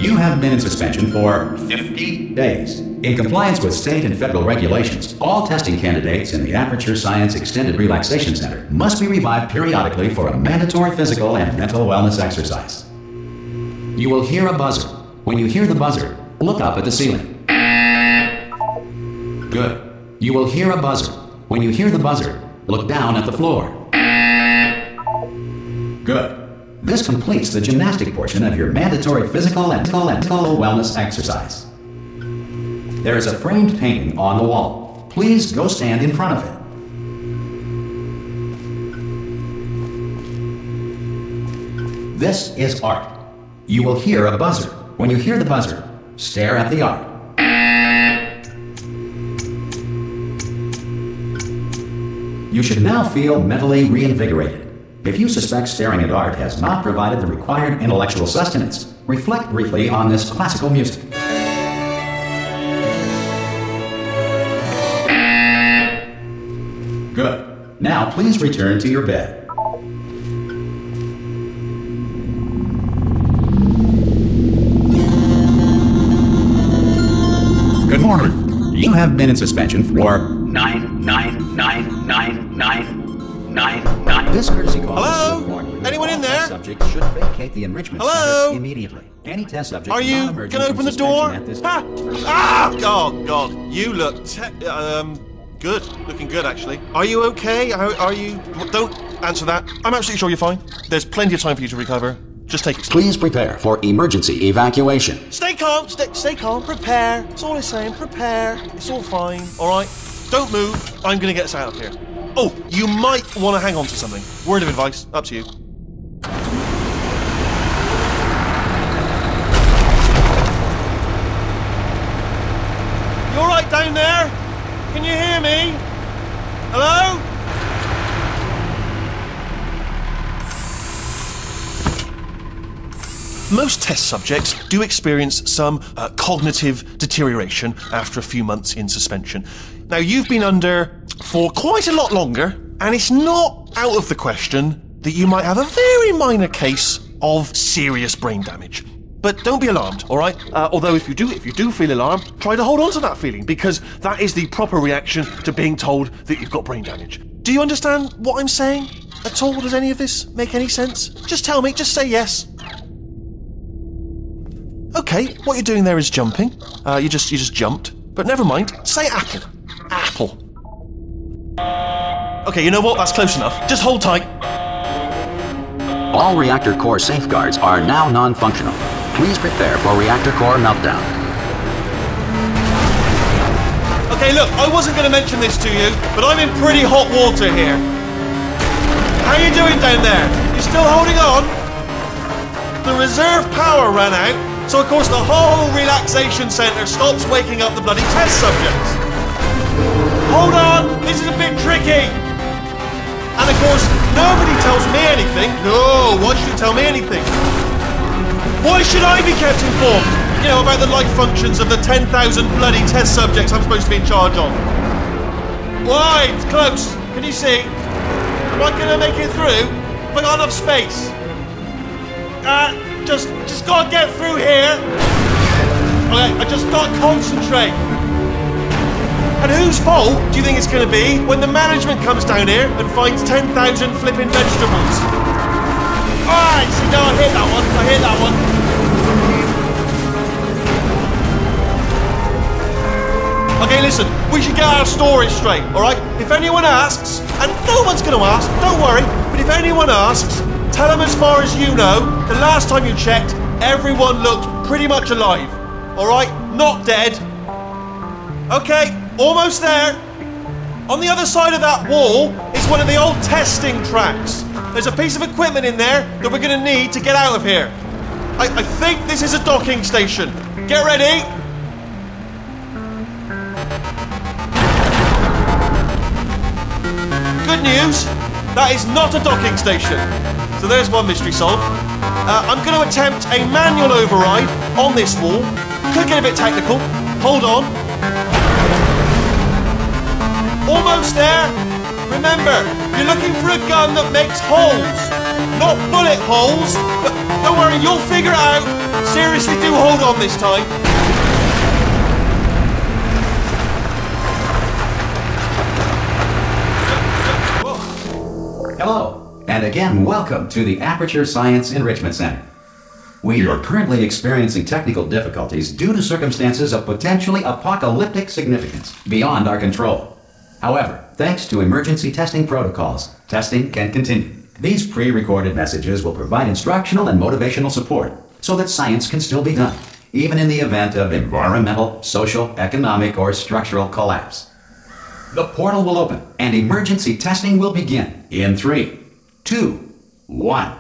You have been in suspension for 50 days. In compliance with state and federal regulations, all testing candidates in the Aperture Science Extended Relaxation Center must be revived periodically for a mandatory physical and mental wellness exercise. You will hear a buzzer. When you hear the buzzer, look up at the ceiling. Good. You will hear a buzzer. When you hear the buzzer, look down at the floor. Good. This completes the gymnastic portion of your mandatory physical and mental wellness exercise. There is a framed painting on the wall. Please go stand in front of it. This is art. You will hear a buzzer. When you hear the buzzer, stare at the art. You should now feel mentally reinvigorated. If you suspect staring at art has not provided the required intellectual sustenance, reflect briefly on this classical music. Good. Now please return to your bed. Good morning. You have been in suspension for 9999999. This courtesy call. Hello? Anyone in there? Subject should vacate the enrichment center immediately. Any test subject. Are you gonna open the door? Ha! Ah! Oh God! You look good. Looking good, actually. Are you okay? Are you? Don't answer that. I'm absolutely sure you're fine. There's plenty of time for you to recover. Just take it. Please prepare for emergency evacuation. Stay calm. Stay calm. Prepare. That's all I'm saying. Prepare. It's all fine. All right. Don't move. I'm gonna get us out of here. Oh, you might want to hang on to something. Word of advice. Up to you. You all right down there? Can you hear me? Hello? Most test subjects do experience some cognitive deterioration after a few months in suspension. Now, you've been under for quite a lot longer, and it's not out of the question that you might have a very minor case of serious brain damage. But don't be alarmed, all right? Although if you do feel alarmed, try to hold on to that feeling, because that is the proper reaction to being told that you've got brain damage. Do you understand what I'm saying at all? Does any of this make any sense? Just tell me, just say yes. Okay, what you're doing there is jumping. You just jumped. But never mind. Say apple. Apple. Okay, you know what? That's close enough. Just hold tight. All reactor core safeguards are now non-functional. Please prepare for reactor core meltdown. Okay, look, I wasn't going to mention this to you, but I'm in pretty hot water here. How you doing down there? You still holding on? The reserve power ran out. So, of course, the whole relaxation centre stops waking up the bloody test subjects. Hold on, this is a bit tricky. And, of course, nobody tells me anything. No, why should you tell me anything? Why should I be kept informed, you know, about the life functions of the 10,000 bloody test subjects I'm supposed to be in charge of? Why? It's close. Can you see? Am I going to make it through? Have I got enough space? Just gotta get through here. Okay, I just gotta concentrate. And whose fault do you think it's gonna be when the management comes down here and finds 10,000 flipping vegetables? Alright, see, no, I hit that one. I hit that one. Okay, listen, we should get our story straight, alright? If anyone asks, and no one's gonna ask, don't worry, but if anyone asks, tell them as far as you know, the last time you checked, everyone looked pretty much alive. Alright? Not dead. Okay, almost there. On the other side of that wall is one of the old testing tracks. There's a piece of equipment in there that we're going to need to get out of here. I think this is a docking station. Get ready. Good news, that is not a docking station. So there's one mystery solved. I'm going to attempt a manual override on this wall. Could get a bit technical. Hold on. Almost there. Remember, you're looking for a gun that makes holes. not bullet holes. But don't worry, you'll figure it out. Seriously, do hold on this time. Hello, and again welcome to the Aperture Science Enrichment Center. We are currently experiencing technical difficulties due to circumstances of potentially apocalyptic significance beyond our control. However, thanks to emergency testing protocols, testing can continue. These pre-recorded messages will provide instructional and motivational support so that science can still be done, even in the event of environmental, social, economic, or structural collapse. The portal will open and emergency testing will begin in 3, 2, 1.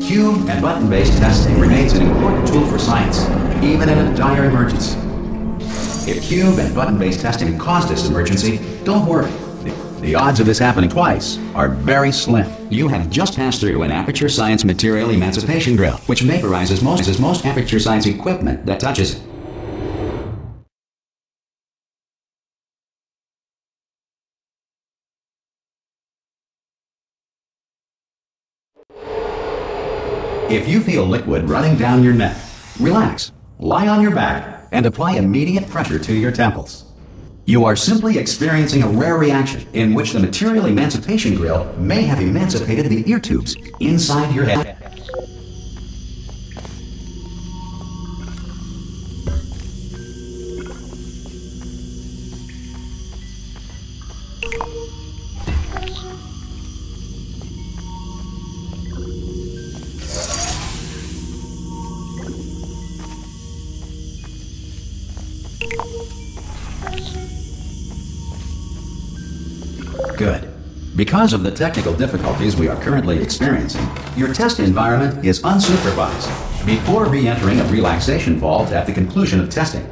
Cube and button-based testing remains an important tool for science, even in a dire emergency. If cube and button-based testing caused this emergency, don't worry. The odds of this happening twice are very slim. You have just passed through an Aperture Science Material Emancipation Drill, which vaporizes most Aperture Science equipment that touches it. If you feel liquid running down your neck, relax, lie on your back, and apply immediate pressure to your temples. You are simply experiencing a rare reaction in which the Material Emancipation Grill may have emancipated the ear tubes inside your head. Good. Because of the technical difficulties we are currently experiencing, your test environment is unsupervised. Before re-entering a relaxation vault at the conclusion of testing,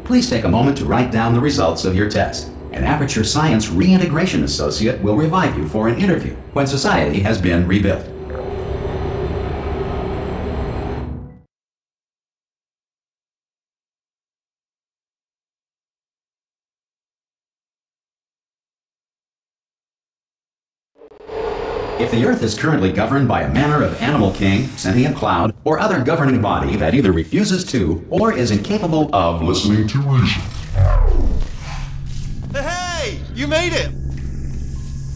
please take a moment to write down the results of your test. An Aperture Science Reintegration Associate will revive you for an interview when society has been rebuilt. If the Earth is currently governed by a manner of animal king, sentient cloud, or other governing body that either refuses to or is incapable of listening to reason. Hey! You made it!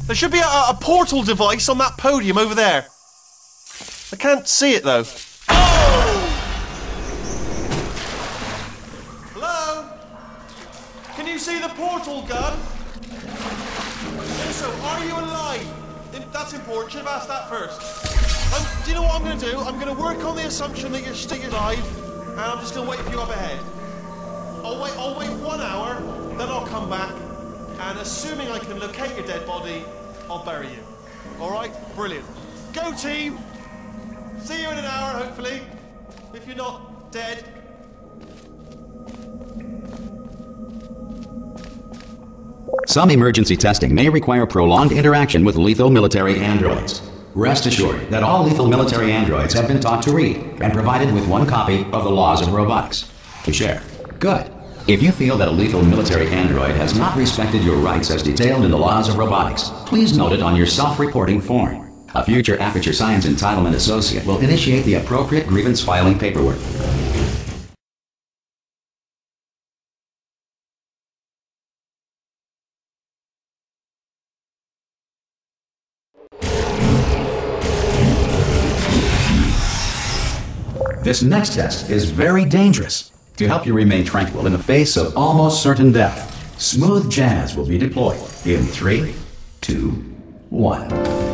There should be a portal device on that podium over there. I can't see it though. Oh! Hello? Can you see the portal gun? Also, are you alive? That's important. Should have asked that first. Do you know what I'm going to do? I'm going to work on the assumption that you're still alive, and I'm just going to wait for you up ahead. I'll wait 1 hour, then I'll come back, and assuming I can locate your dead body, I'll bury you. All right? Brilliant. Go team. See you in an hour, hopefully. If you're not dead. Some emergency testing may require prolonged interaction with lethal military androids. Rest assured that all lethal military androids have been taught to read and provided with 1 copy of the laws of robotics to share. Good. If you feel that a lethal military android has not respected your rights as detailed in the laws of robotics, please note it on your self-reporting form. A future Aperture Science Entitlement Associate will initiate the appropriate grievance filing paperwork. This next test is very dangerous. To help you remain tranquil in the face of almost certain death, smooth jazz will be deployed in 3, 2, 1.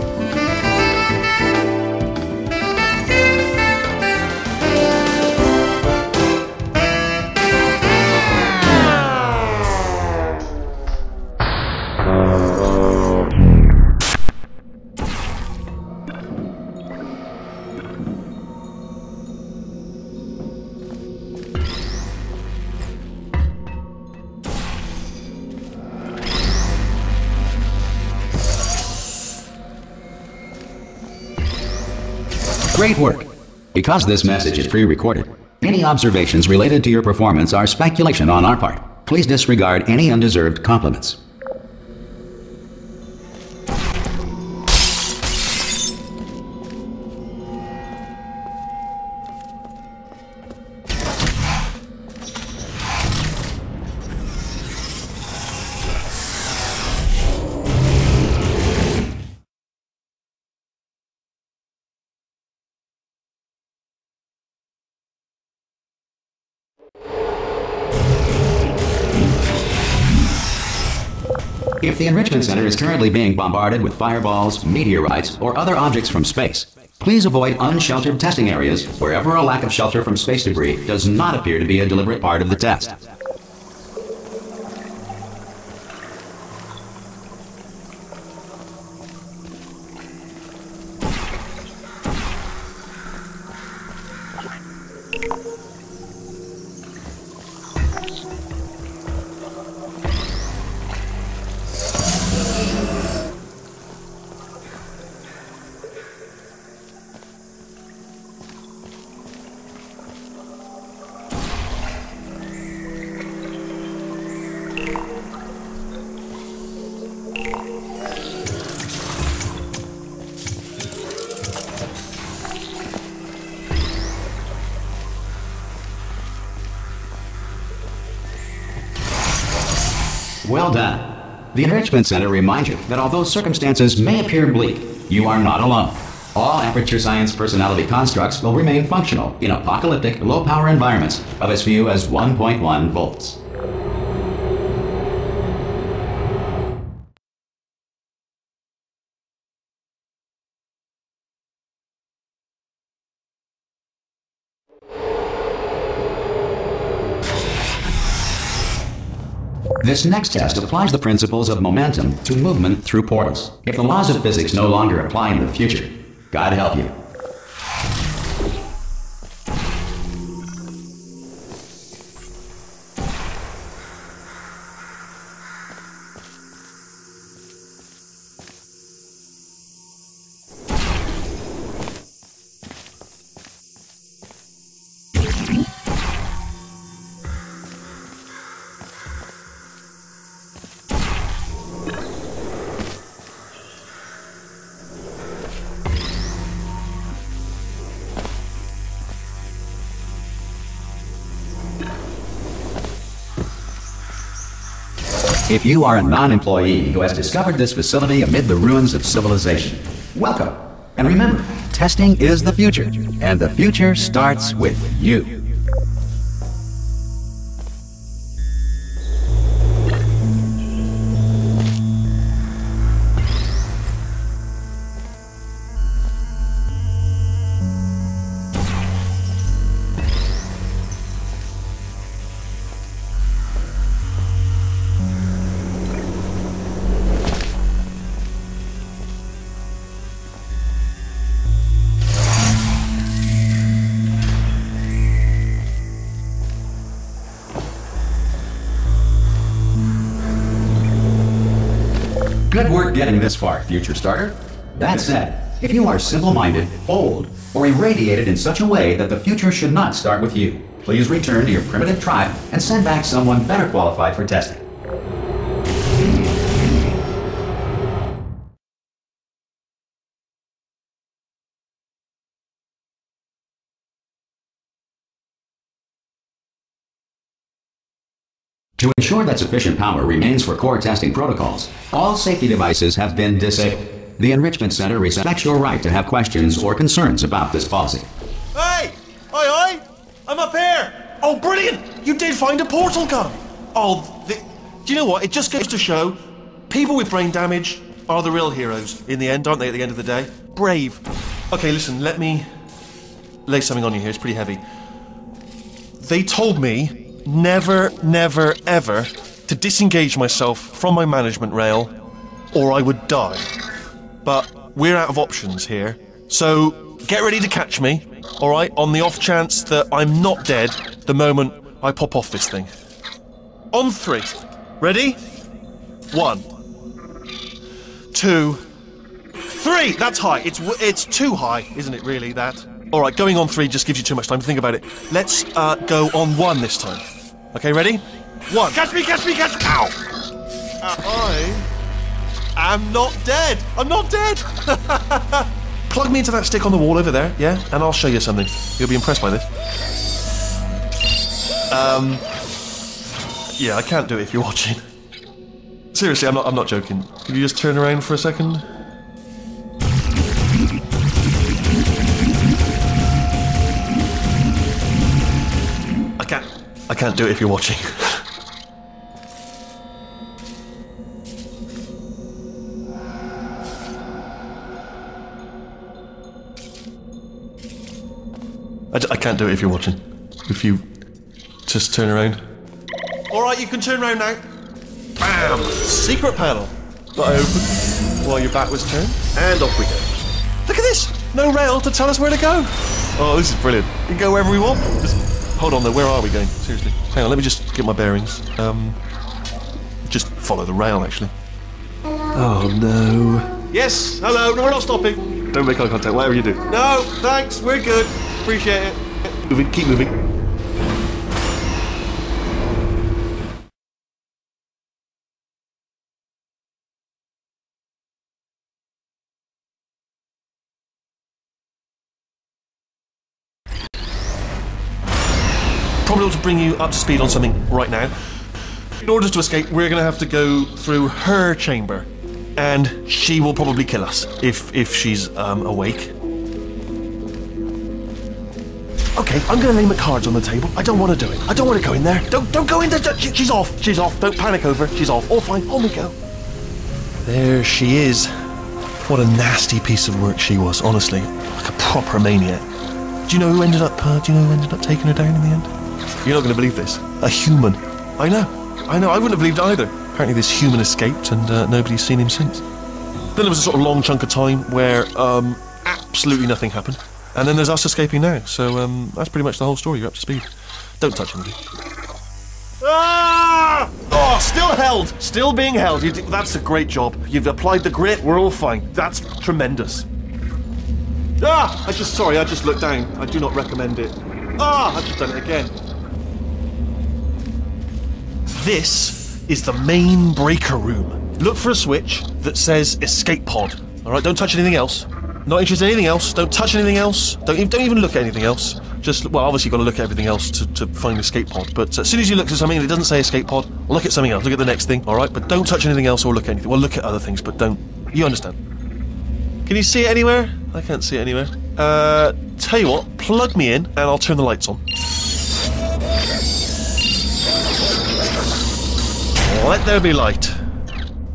Great work! Because this message is pre-recorded, Any observations related to your performance are speculation on our part. Please disregard any undeserved compliments. If the Enrichment Center is currently being bombarded with fireballs, meteorites, or other objects from space, please avoid unsheltered testing areas wherever a lack of shelter from space debris does not appear to be a deliberate part of the test. Well done. The Enrichment Center reminds you that although circumstances may appear bleak, you are not alone. All Aperture Science personality constructs will remain functional in apocalyptic, low-power environments of as few as 1.1 volts. This next test applies the principles of momentum to movement through portals. If the laws of physics no longer apply in the future, God help you. If you are a non-employee who has discovered this facility amid the ruins of civilization, welcome. And remember, testing is the future, and the future starts with you. Good work getting this far, future starter. That said, if you are simple-minded, old, or irradiated in such a way that the future should not start with you, please return to your primitive tribe and send back someone better qualified for testing. To ensure that sufficient power remains for core testing protocols, all safety devices have been disabled. The Enrichment Center respects your right to have questions or concerns about this policy. Hey! Oi, oi! I'm up here! Oh, brilliant! You did find a portal gun! Oh, do you know what? It just goes to show, people with brain damage are the real heroes in the end, aren't they, at the end of the day? Brave. Okay, listen, let me lay something on you here. It's pretty heavy. They told me never, never, ever to disengage myself from my management rail or I would die. But we're out of options here. So get ready to catch me, alright, on the off chance that I'm not dead the moment I pop off this thing. On 3. Ready? 1, 2, 3! That's high. It's too high, isn't it really, that? Alright, going on 3 just gives you too much time to think about it. Let's go on 1 this time. Okay, ready? 1. Catch me, catch me, catch me! Ow! I am not dead! I'm not dead! Plug me into that stick on the wall over there, yeah? And I'll show you something. You'll be impressed by this. Yeah, I can't do it if you're watching. Seriously, I'm not joking. Could you just turn around for a second? I can't do it if you're watching. I can't do it if you're watching. If you just turn around. Alright, you can turn around now. Bam! Secret panel. Got open while your back was turned. And off we go. Look at this! No rail to tell us where to go. Oh, this is brilliant. We can go wherever we want. Just hold on though, where are we going? Seriously. Hang on, let me just get my bearings. Just follow the rail, actually. Oh no. Yes, hello, no, we're not stopping. Don't make eye contact, whatever you do. No, thanks, we're good. Appreciate it. Moving, keep moving. Probably ought to bring you up to speed on something right now. In order to escape, we're going to have to go through her chamber. And she will probably kill us if she's awake. Okay, I'm going to lay my cards on the table. I don't want to do it. I don't want to go in there. Don't go in there. She's off. She's off. Don't panic over. She's off. All fine. On we go. There she is. What a nasty piece of work she was, honestly. Like a proper maniac. Do you know who ended up taking her down in the end? You're not going to believe this. A human. I know. I wouldn't have believed it either. Apparently this human escaped and nobody's seen him since. Then there was a sort of long chunk of time where absolutely nothing happened. And then there's us escaping now. So that's pretty much the whole story. You're up to speed. Don't touch anything. Ah! Oh, still held. Still being held. That's a great job. You've applied the grit. We're all fine. That's tremendous. Ah! I just looked down. I do not recommend it. Ah! I've just done it again. This is the main breaker room. Look for a switch that says escape pod. Alright, don't touch anything else. Not interested in anything else. Don't touch anything else. Don't even look at anything else. Just, well, obviously you've got to look at everything else to find escape pod. But as soon as you look at something and it doesn't say escape pod, look at something else. Look at the next thing, alright? But don't touch anything else or look at anything. Well, look at other things, but don't. You understand? Can you see it anywhere? I can't see it anywhere. Tell you what, plug me in and I'll turn the lights on. Let there be light.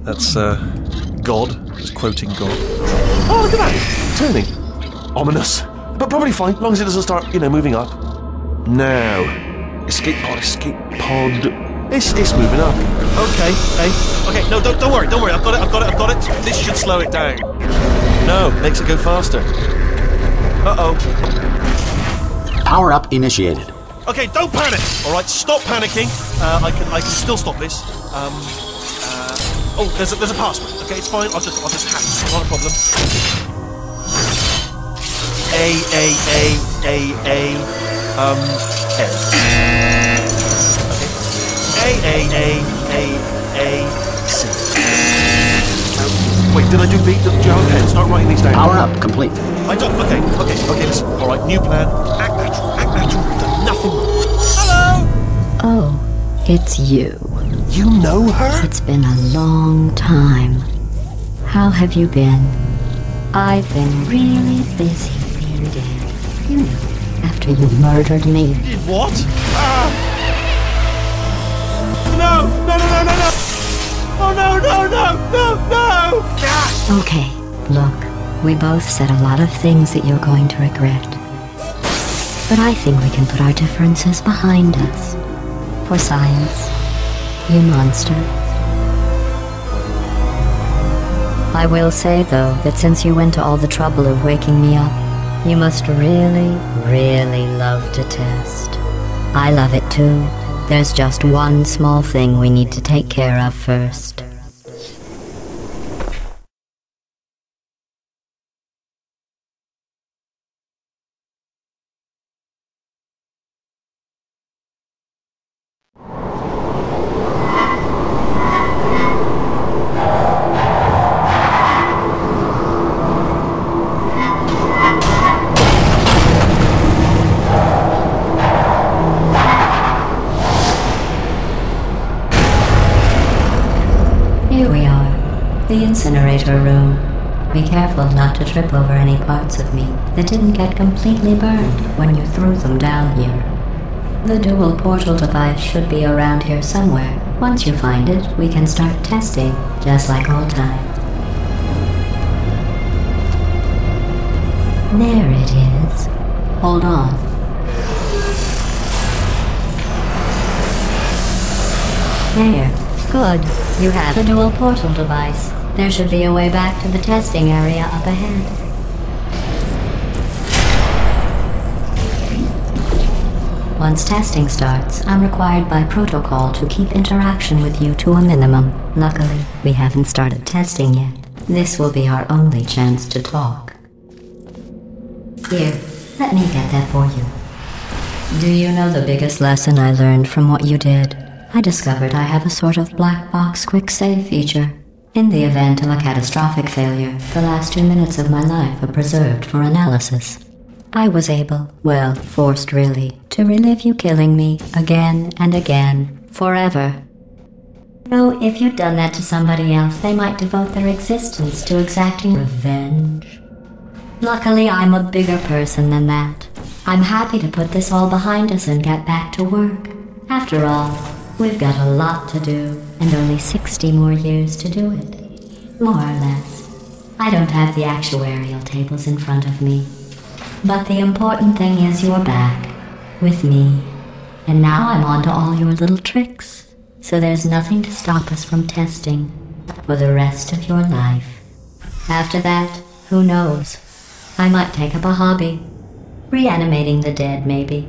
That's, God. Just quoting God. Oh, look at that! Turning. Ominous. But probably fine, as long as it doesn't start, moving up. Now. Escape pod, escape pod. It's moving up. Okay, hey. Okay, no, don't worry, I've got it. This should slow it down. No, makes it go faster. Uh-oh. Power up initiated. Okay, don't panic! Alright, stop panicking. I can still stop this. Oh, there's a password. Okay, it's fine. I'll just hack it. Not a problem. C. Wait, did I do B? Do you have a pen? Start writing these down. Power up complete. I don't. Okay, listen. Alright, new plan. Act natural. Done nothing wrong. Hello! Oh, it's you. You know her? It's been a long time. How have you been? I've been really busy being dead. After you murdered me. Did what? No! Oh no! God! Okay, look, we both said a lot of things that you're going to regret. But I think we can put our differences behind us. For science, you monster. I will say, though, that since you went to all the trouble of waking me up, you must really, really love to test. I love it too. There's just one small thing we need to take care of first. incinerator room. Be careful not to trip over any parts of me that didn't get completely burned when you threw them down here. The dual portal device should be around here somewhere. Once you find it, we can start testing, just like old times. There it is. Hold on. There. Good. You have the dual portal device. There should be a way back to the testing area up ahead. Once testing starts, I'm required by protocol to keep interaction with you to a minimum. Luckily, we haven't started testing yet. This will be our only chance to talk. Here, let me get that for you. Do you know the biggest lesson I learned from what you did? I discovered I have a sort of black box quick save feature. In the event of a catastrophic failure, the last 2 minutes of my life are preserved for analysis. I was able, well, forced really, to relive you killing me again and again, forever. So if you'd done that to somebody else, they might devote their existence to exacting revenge. Luckily, I'm a bigger person than that. I'm happy to put this all behind us and get back to work. After all, we've got a lot to do, and only 60 more years to do it. More or less. I don't have the actuarial tables in front of me. But the important thing is you're back, with me. And now I'm on to all your little tricks. So there's nothing to stop us from testing for the rest of your life. After that, who knows? I might take up a hobby. Reanimating the dead, maybe.